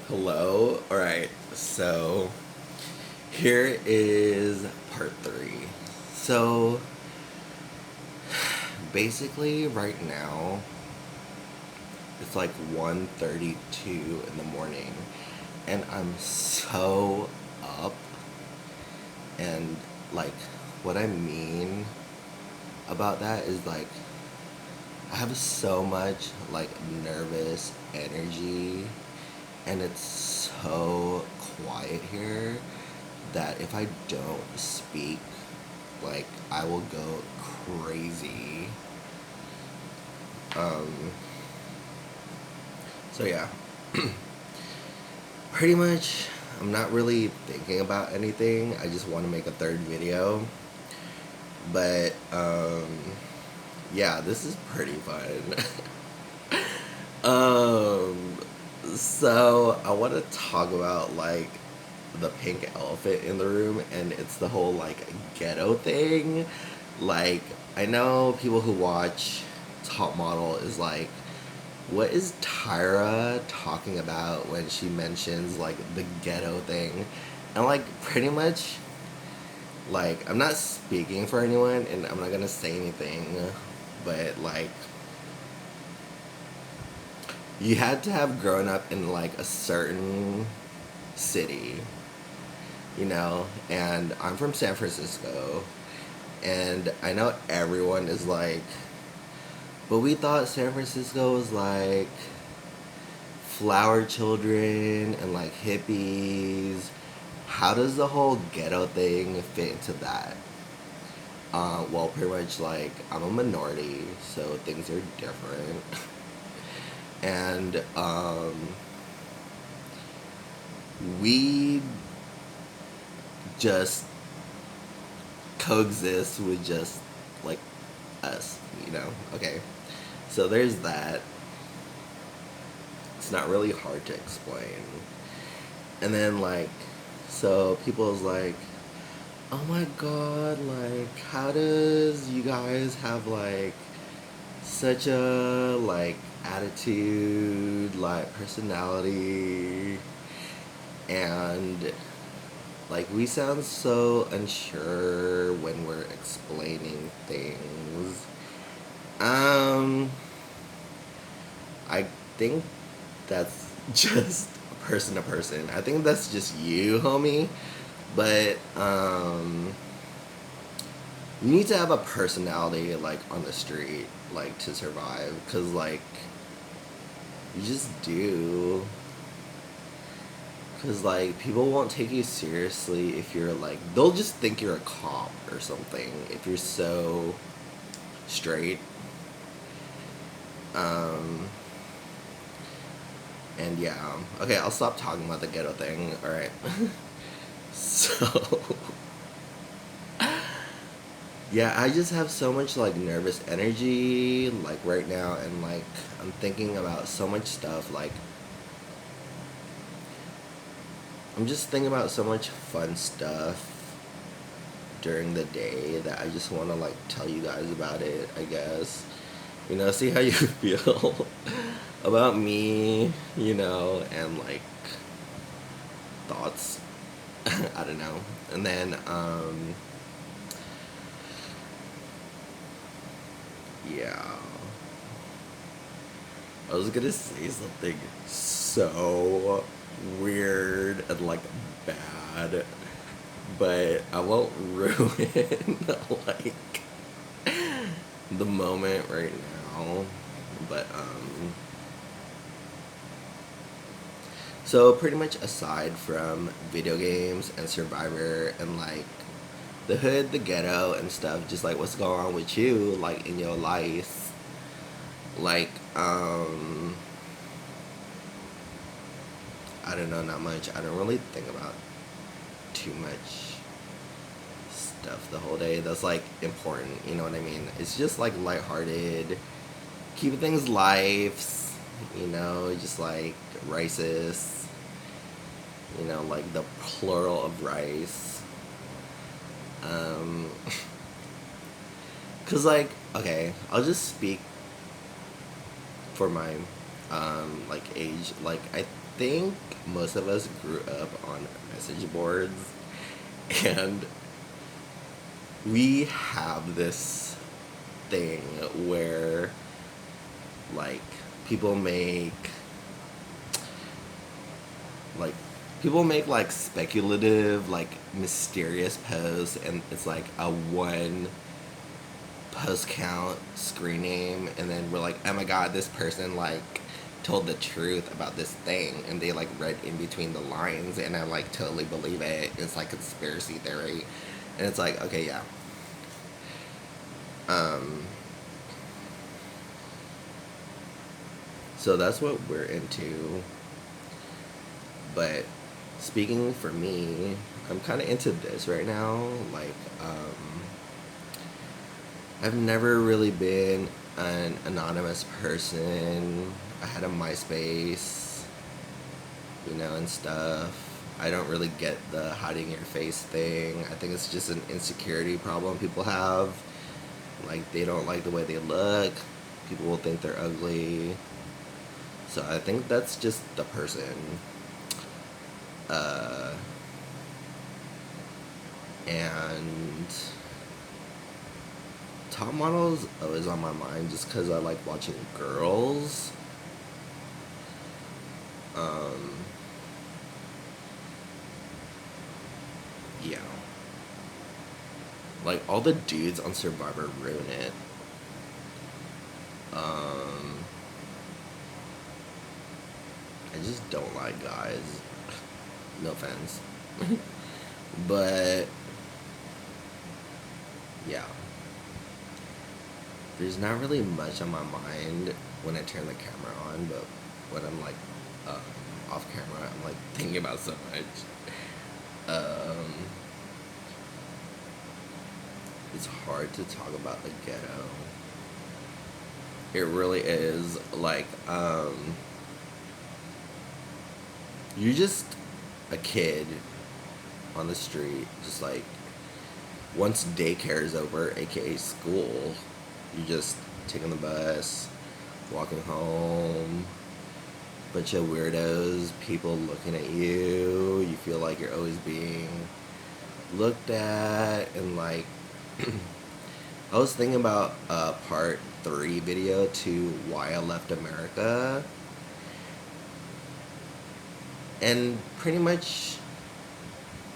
Hello. All right. So here is part three. So basically, right now it's like 1:32 in the morning, and I'm so up. And like, what I mean about that is like, I have so much like nervous energy, and it's so quiet here that if I don't speak, like I will go crazy. Um, so yeah, pretty much I'm not really thinking about anything. I just want to make a third video. But yeah, this is pretty fun. um, so I want to talk about like the pink elephant in the room, and it's the whole like ghetto thing. Like, I know people who watch Top Model is like, what is Tyra talking about when she mentions like the ghetto thing? And like, pretty much, like, I'm not speaking for anyone, and I'm not gonna say anything, but like, you had to have grown up in like a certain city, and I'm from San Francisco, and I know everyone is like, but we thought San Francisco was like flower children and like hippies. How does the whole ghetto thing fit into that? Well, pretty much like I'm a minority, so things are different. And we just coexist with just like us. Okay. So there's that. It's not really hard to explain. And then like, so people's like, oh my god, like how does you guys have like such a like attitude, like personality, and like we sound so unsure when we're explaining things. Um I think that's just person to person. I think that's just you, homie. But you need to have a personality like on the street, like to survive, cause like you just do. Cause like people won't take you seriously if you're like, they'll just think you're a cop or something if you're so straight. Um, and yeah, okay, I'll stop talking about the ghetto thing. All right. So yeah, I just have so much like nervous energy like right now, and like I'm thinking about so much stuff. Like, I'm just thinking about so much fun stuff during the day that I just want to like tell you guys about it, I guess. See how you feel about me, and like thoughts. I don't know. And then yeah. I was gonna say something so weird and like bad, but I won't ruin like the moment right now. But so pretty much aside from video games and Survivor and like the hood, the ghetto and stuff, just like what's going on with you, like in your life, like I don't know, not much. I don't really think about too much stuff the whole day that's like important, you know what I mean? It's just like lighthearted, keeping things light, just like rices, like the plural of rice. Um, cause like, okay, I'll just speak for my like age, like I think most of us grew up on message boards, and we have this thing where like people make like people make like speculative, like mysterious posts, and it's like a one post count screen name, and then we're like, oh my god, this person like told the truth about this thing, and they like read in between the lines, and I like totally believe it. It's like conspiracy theory, and it's like, okay, yeah. um so that's what we're into. But speaking for me, I'm kind of into this right now. Like, I've never really been an anonymous person. I had a MySpace, and stuff. I don't really get the hiding your face thing. I think it's just an insecurity problem people have. Like, they don't like the way they look. People will think they're ugly. So I think that's just the person. Uh, and top models always on my mind just because I like watching girls. Um, yeah. Like, all the dudes on Survivor ruin it. Um, I just don't like guys. No offense. But, yeah. There's not really much on my mind when I turn the camera on, but when I'm like off camera, I'm like thinking about so much. It's hard to talk about the ghetto. It really is. Like, you're just a kid on the street, just like once daycare is over, aka school, you're just taking the bus, walking home, bunch of weirdos, people looking at you. You feel like you're always being looked at, and like, I was thinking about part 3 video to why I left America, and pretty much,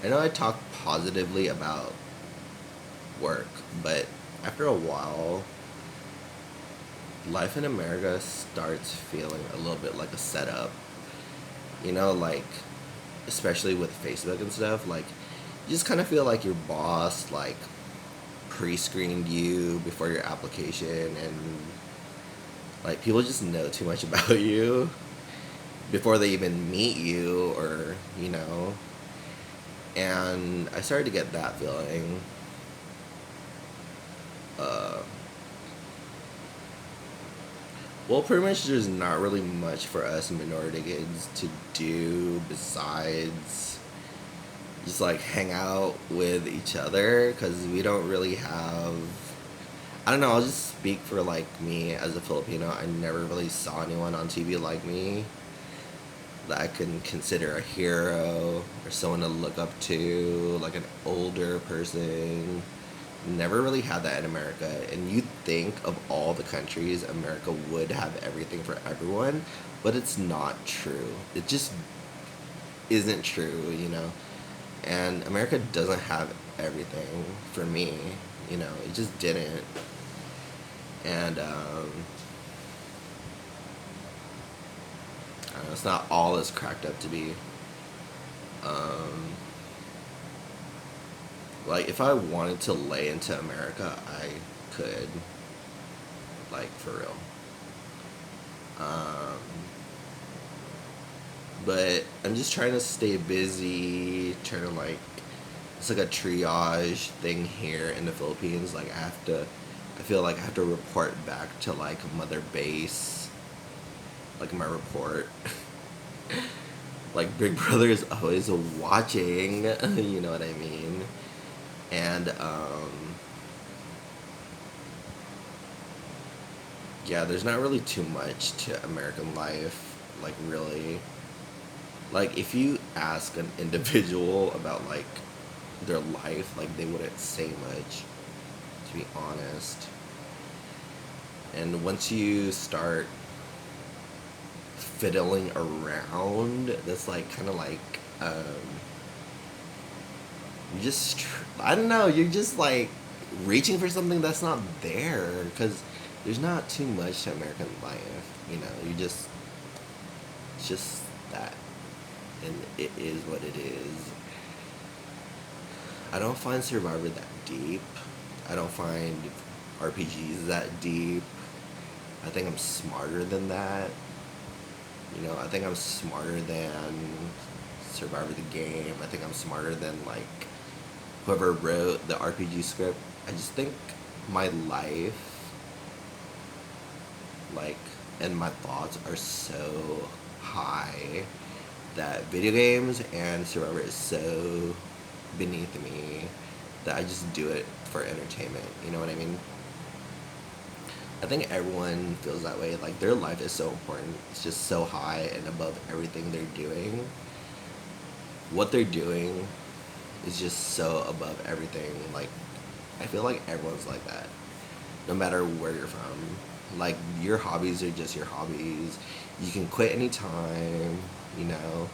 I know I talk positively about work, but after a while, life in America starts feeling a little bit like a setup. Like, especially with Facebook and stuff, like, you just kind of feel like your boss, like, pre-screened you before your application, and, like, people just know too much about you before they even meet you, or, and I started to get that feeling. Well, pretty much there's not really much for us minority kids to do besides just like hang out with each other, because we don't really have, I don't know, I'll just speak for like me as a Filipino. I never really saw anyone on TV like me that I can consider a hero or someone to look up to, like an older person. Never really had that in America. And you'd think of all the countries, America would have everything for everyone, but it's not true. It just isn't true. And America doesn't have everything for me. It just didn't. And I don't know, it's not all it's cracked up to be. Like, if I wanted to lay into America, I could. Like, for real. But I'm just trying to stay busy, trying to, like, it's like a triage thing here in the Philippines. Like, I feel like I have to report back to, like, Mother Base, like, my report. Like, Big Brother is always watching, you know what I mean? And, yeah, there's not really too much to American life, like really. Like if you ask an individual about like their life, like they wouldn't say much, to be honest. And once you start fiddling around, that's like kind of like you just I don't know, you're just like reaching for something that's not there because there's not too much to American life. You know, you just it's just that, and it is what it is. I don't find Survivor that deep. I don't find RPGs that deep. I think I'm smarter than that. You know, I think I'm smarter than Survivor the game. I think I'm smarter than like whoever wrote the RPG script. I just think my life, like, and my thoughts are so high that video games and Survivor is so beneath me that I just do it for entertainment. You know what I mean? I think everyone feels that way. Like their life is so important. It's just so high and above everything they're doing. What they're doing is just so above everything. Like I feel like everyone's like that. No matter where you're from. Like your hobbies are just your hobbies. You can quit anytime, you know.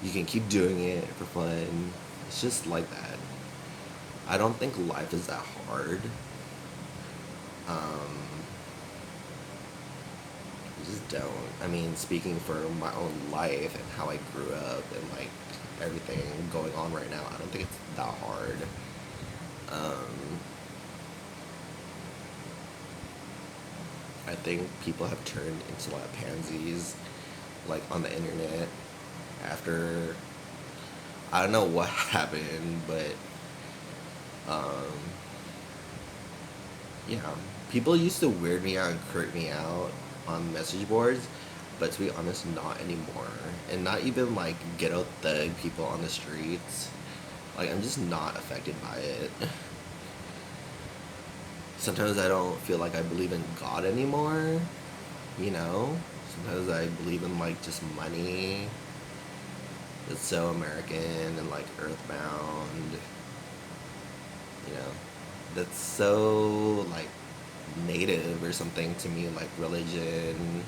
You can keep doing it for fun. It's just like that. I don't think life is that hard. Um, I just don't. I mean, speaking for my own life and how I grew up and like everything going on right now, I don't think it's that hard. Um, I think people have turned into like pansies, like on the internet after I don't know what happened, but um, yeah, people used to weird me out and creep me out on message boards, but to be honest, not anymore. And not even like ghetto thug people on the streets. Like I'm just not affected by it. Sometimes I don't feel like I believe in God anymore. You know, sometimes I believe in like just money. It's so American and like earthbound. You know, that's so like native or something to me, like religion.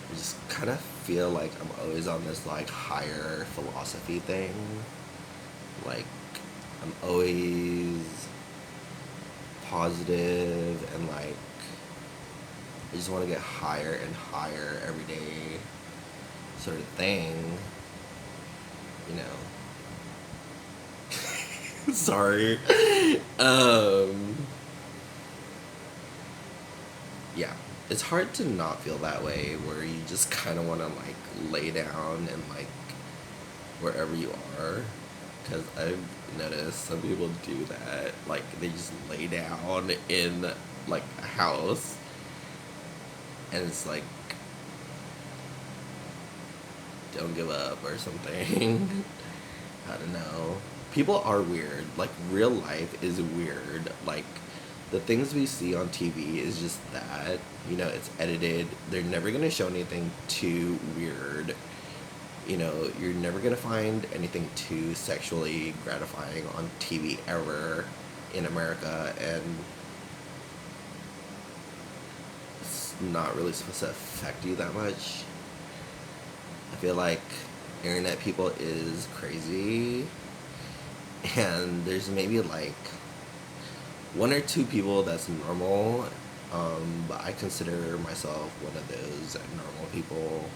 I just kind of feel like I'm always on this like higher philosophy thing. Like I'm always positive and like I just want to get higher and higher every day, sort of thing. You know. Sorry. Um, yeah, it's hard to not feel that way where you just kind of want to like lay down and like wherever you are. Because I've noticed some people do that. Like they just lay down in like a house and it's like don't give up or something. I don't know. People are weird. Like real life is weird. Like the things we see on TV is just that. You know, it's edited. They're never gonna show anything too weird. You know, you're never gonna find anything too sexually gratifying on TV ever in America, and it's not really supposed to affect you that much. I feel like internet people is crazy, and there's maybe like one or two people that's normal, but I consider myself one of those normal people.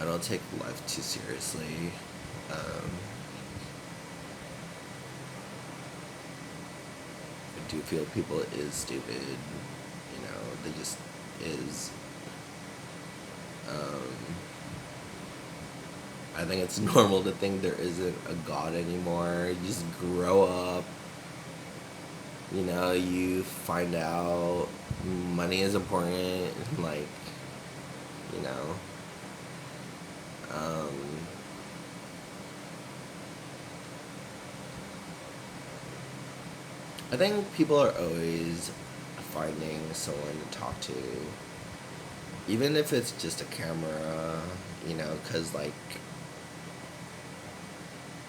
I don't take life too seriously. Um, I do feel people is stupid. You know, they just is. Um, I think it's normal to think there isn't a God anymore. You just grow up. You know, you find out money is important. Like, you know, um, I think people are always finding someone to talk to, even if it's just a camera, because like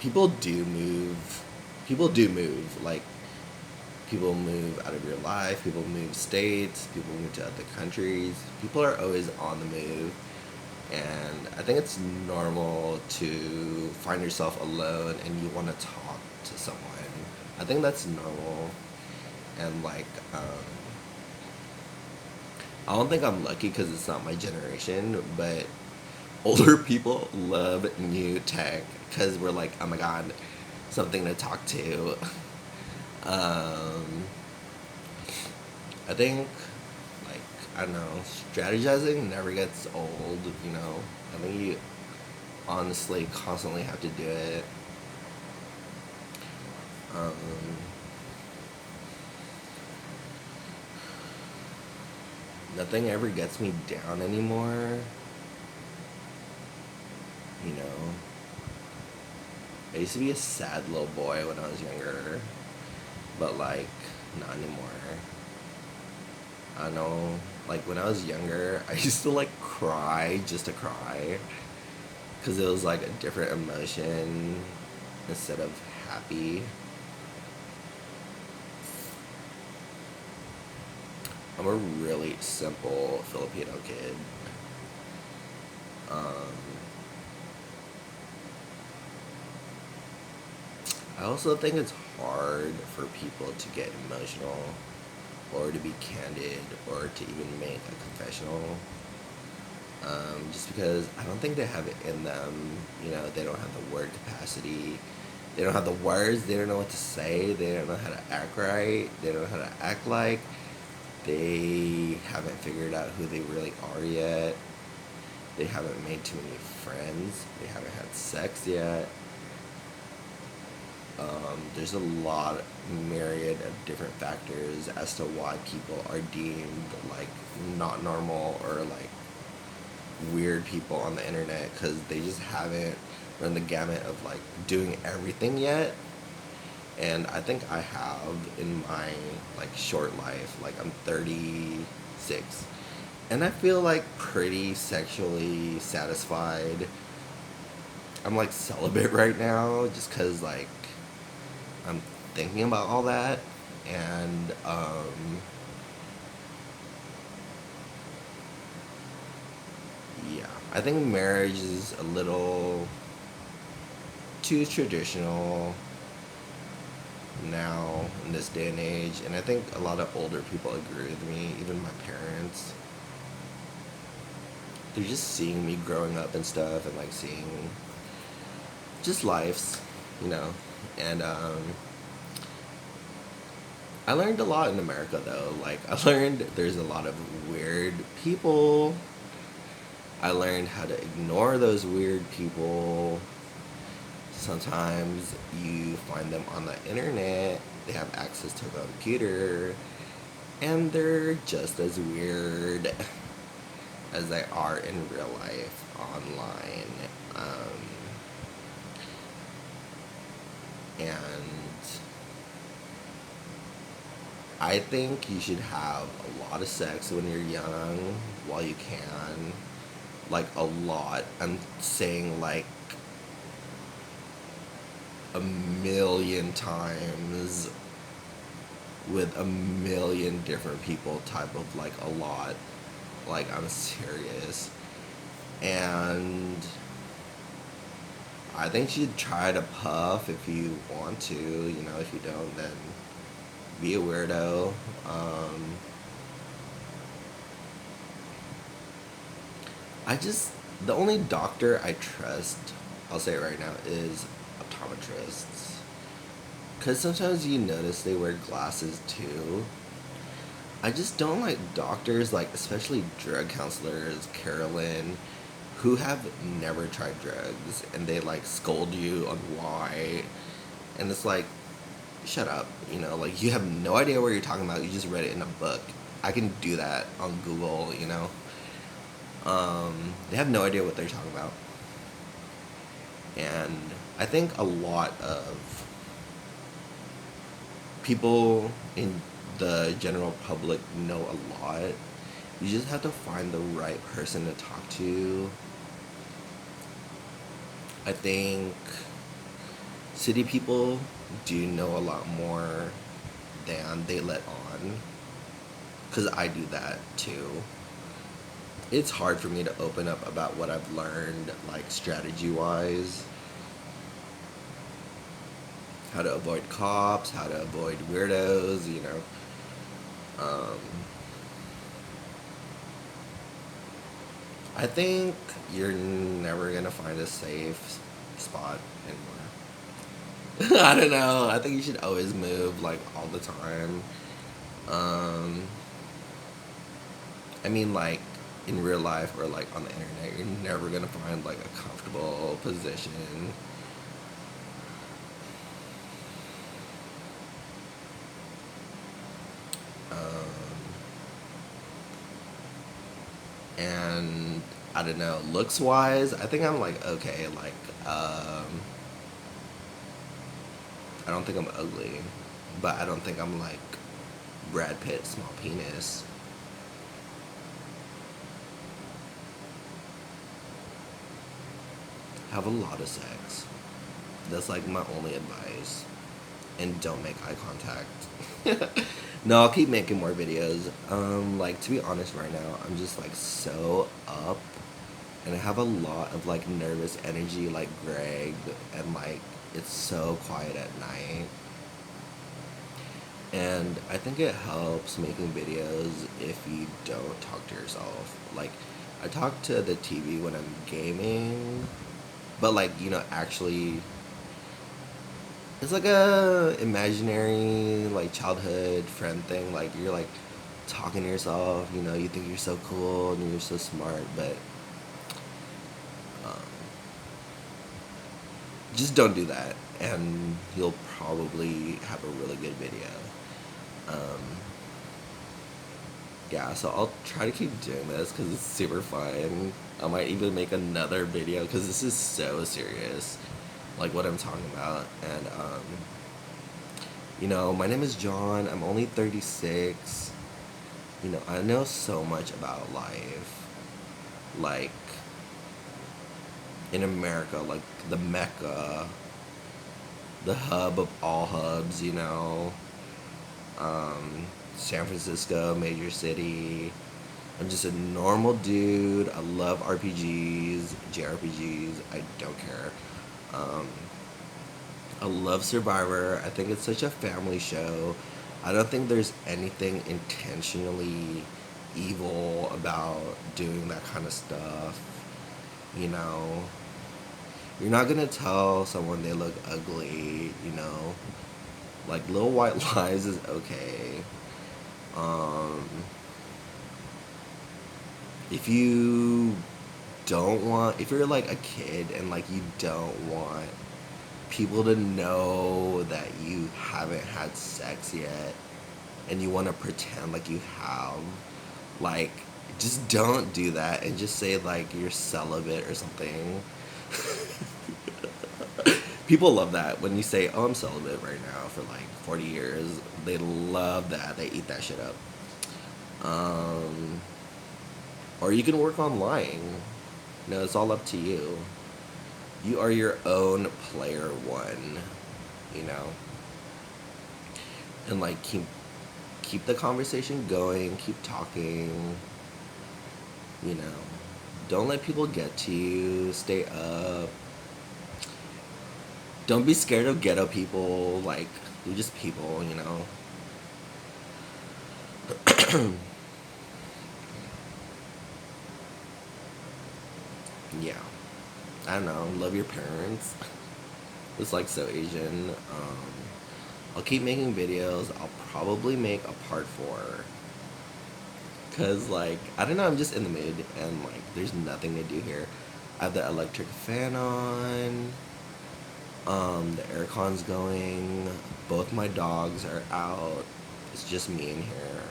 people do move. People do move. Like, people move out of your life, people move states, people move to other countries. People are always on the move. And I think it's normal to find yourself alone and you want to talk to someone. I think that's normal. And like, I don't think I'm lucky because it's not my generation, but older people love new tech because we're like, oh my god, something to talk to. um, I think, like, I don't know, strategizing never gets old. I think you honestly constantly have to do it. Um, Nothing ever gets me down anymore. You know, I used to be a sad little boy when I was younger, but like, not anymore. I know, like when I was younger, I used to like cry just to cry because it was like a different emotion instead of happy. I'm a really simple Filipino kid. Um, I also think it's hard for people to get emotional or to be candid or to even make a confessional. Just because I don't think they have it in them. They don't have the word capacity. They don't have the words. They don't know what to say. They don't know how to act right. They don't know how to act like. They haven't figured out who they really are yet. They haven't made too many friends. They haven't had sex yet. There's a lot, myriad of different factors as to why people are deemed like not normal or like weird people on the internet because they just haven't run the gamut of like doing everything yet. And I think I have in my like short life. Like, I'm 36 and I feel like pretty sexually satisfied. I'm like celibate right now just because like I'm thinking about all that. And yeah, I think marriage is a little too traditional now in this day and age, and I think a lot of older people agree with me, even my parents. They're just seeing me growing up and stuff, and like seeing just lives, you know. And I learned a lot in America though. Like, I learned there's a lot of weird people. I learned how to ignore those weird people. Sometimes you find them on the internet, they have access to the computer, and they're just as weird as they are in real life online. Um, and I think you should have a lot of sex when you're young while you can. Like, a lot. I'm saying like a million times with a million different people type of like a lot. Like, I'm serious. And I think you should try to puff if you want to. If you don't, then be a weirdo. I just, the only doctor I trust, I'll say it right now, is optometrists. Because sometimes you notice they wear glasses too. I just don't like doctors, like, especially drug counselors, Carolyn, who have never tried drugs and they like scold you on why. And it's like, shut up. Like, you have no idea what you're talking about. You just read it in a book. I can do that on Google. They have no idea what they're talking about. And I think a lot of people in the general public know a lot. You just have to find the right person to talk to. I think city people do know a lot more than they let on. Because I do that too. It's hard for me to open up about what I've learned, like strategy wise, how to avoid cops, how to avoid weirdos, you know. Um, I think you're never gonna find a safe spot anymore. I don't know. I think you should always move like all the time. Um, I mean, like in real life or like on the internet, you're never gonna find like a comfortable position. Um, and I don't know, looks wise, I think I'm like okay. Like, I don't think I'm ugly, but I don't think I'm like Brad Pitt, small penis. Have a lot of sex. That's like my only advice. And don't make eye contact. No, I'll keep making more videos. Like to be honest, right now I'm just like so up, and I have a lot of like nervous energy, like Greg, and like it's so quiet at night. And I think it helps making videos if you don't talk to yourself. Like, I talk to the TV when I'm gaming, but like, you know, actually, it's like a imaginary, like, childhood friend thing. Like, you're like talking to yourself, you know, you think you're so cool and you're so smart, but um, just don't do that, and you'll probably have a really good video. Um, Yeah, so I'll try to keep doing this because it's super fun. I might even make another video because this is so serious, like what I'm talking about. And, you know, my name is John. I'm only 36. You know, I know so much about life. Like, in America, like the Mecca, the hub of all hubs, you know. San Francisco, major city. I'm just a normal dude. I love RPGs, JRPGs. I don't care. Um, I love Survivor. I think it's such a family show. I don't think there's anything intentionally evil about doing that kind of stuff. You know, you're not gonna tell someone they look ugly. You know, like Little White Lies is okay. Um, if you don't want, if you're like a kid and like you don't want people to know that you haven't had sex yet and you want to pretend like you have, like, just don't do that and just say like you're celibate or something. People love that when you say, "Oh, I'm celibate right now for like 40 years." They love that. They eat that shit up. Um, or you can work on lying. No, it's all up to you. You are your own player one, you know? And like keep the conversation going, keep talking, you know. Don't let people get to you, stay up. Don't be scared of ghetto people, like they're just people, you know. Yeah. I don't know, love your parents. It's like so Asian. I'll keep making videos. I'll probably make a part 4. Cause like I don't know, I'm just in the mood and like there's nothing to do here. I have the electric fan on. The aircon's going. Both my dogs are out. It's just me in here.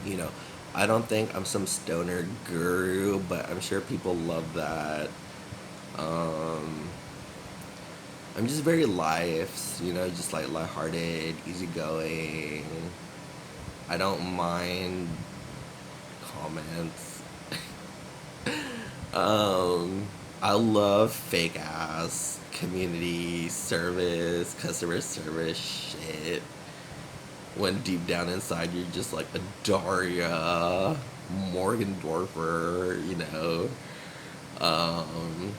You know, I don't think I'm some stoner guru, but I'm sure people love that. Um, I'm just very life, you know, just like lighthearted, easygoing. I don't mind comments. Um, I love fake ass community service, customer service shit. When deep down inside you're just like a Daria, Morgan Dorfer, you know. Um,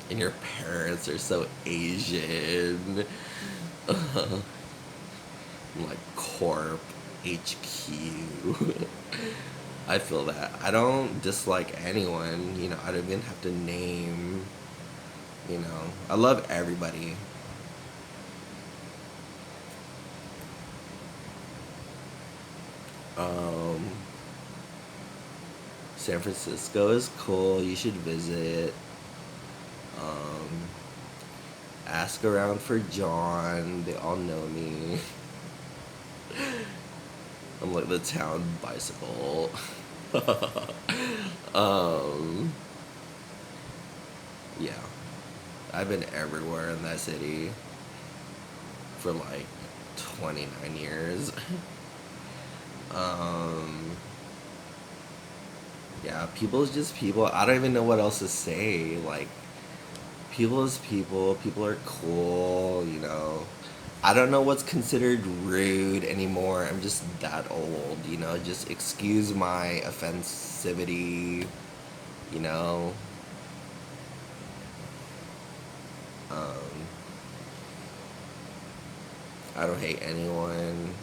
and your parents are so Asian. Like Corp, HQ. I feel that. I don't dislike anyone, you know, I don't even have to name, you know. I love everybody. Um, San Francisco is cool. You should visit. Um, ask around for John. They all know me. I'm like the town bicycle. um, yeah, I've been everywhere in that city for like 29 years. Um, yeah, people is just people. I don't even know what else to say. Like, people is people. People are cool, you know. I don't know what's considered rude anymore. I'm just that old, you know. Just excuse my offensivity, you know. Um, I don't hate anyone.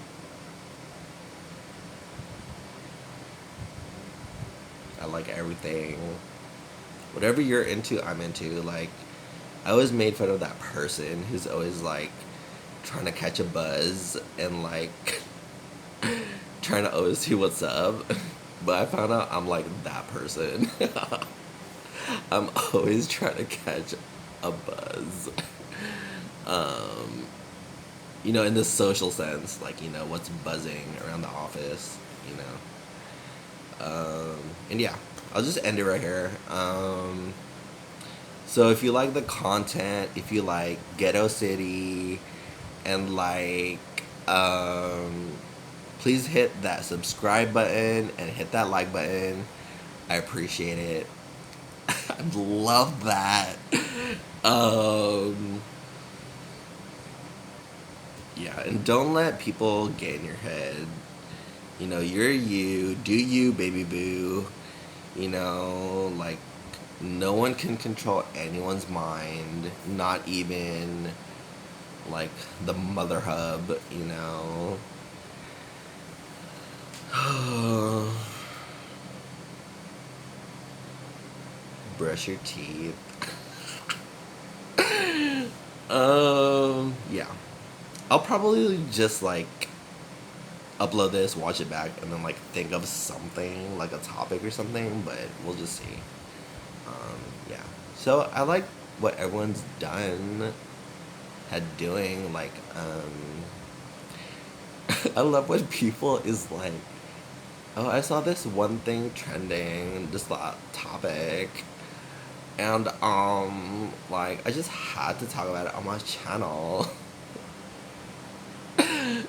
I like everything. Whatever you're into, I'm into. Like, I always made fun of that person who's always like trying to catch a buzz and like trying to always see what's up. But I found out I'm like that person. I'm always trying to catch a buzz. Um, you know, in the social sense, like, you know, what's buzzing around the office, you know. And yeah, I'll just end it right here. So if you like the content, if you like Ghetto City, and like, um, please hit that subscribe button and hit that like button. I appreciate it. I love that. Um, yeah, and don't let people get in your head. You know, you're you, do you, baby boo. You know, like, no one can control anyone's mind, not even like the mother hub, you know. Brush your teeth. Yeah. I'll probably just like upload this, watch it back, and then like think of something, like a topic or something, but we'll just see. Yeah. So I like what everyone's done, had doing, like, I love when people is like, oh, I saw this one thing trending, this topic, and like I just had to talk about it on my channel.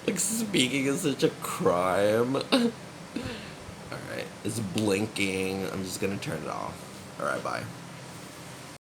Like, speaking is such a crime. Alright, it's blinking. I'm just gonna turn it off. Alright, bye.